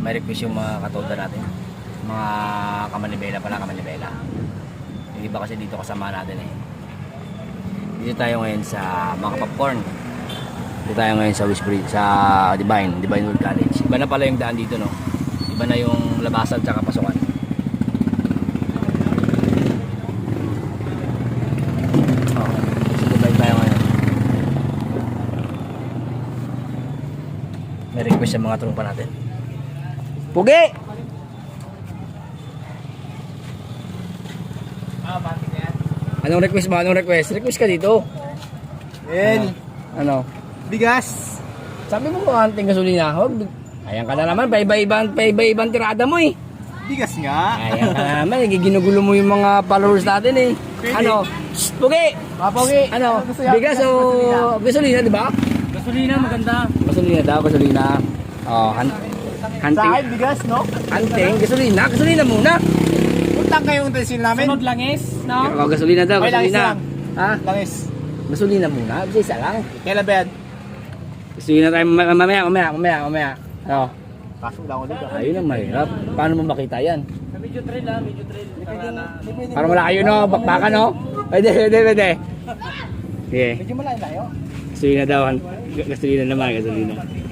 may request yung mga katoda natin. Mga kamanibela pala, kamanibela. Yung iba kasi dito kasama natin eh. Dito tayo ngayon sa mga popcorn. Dito tayo ngayon sa Wisbridge, sa Divine World College. Iba na pala yung daan dito, no? Iba na yung labasan at pasukan. May request sa mga tropa natin. Pugi! Bakit yan? Anong request ba? Anong request? Request ka dito. Ano? Bigas. Sabi mo kung anting gasolina. Huwag. Ayan ka na naman. Paiba-ibang tirada mo eh. Bigas nga. Ayan ka na naman. Ginugulo mo yung mga followers natin eh. Pwede. Ano? Shh, Pugi! Pogi. Ano? Gusto niya? Bigas o gasolina, di ba? Gasolina maganda. Gasolina daw, gasolina. Oh, Sa hunting. akin, bigas, no? Hunting, gasolina. Gasolina muna. Utang kayong utensil namin. Sunod langis, no? Oh, gasolina daw, May langis gasolina. lang. Ha? Langis. Gasolina muna. Isa lang. Kailan ba yan? Gasolina tayo mamaya. Oh. Pasok lang ako dito. Ayun ang mahirap. Paano mo makita yan? Medyo trail ah, medyo trail. Para malayo no, bakbakan no. Pwede. Sige. Medyo malayo. Gasolina daw. Gasolina naman, gasolina.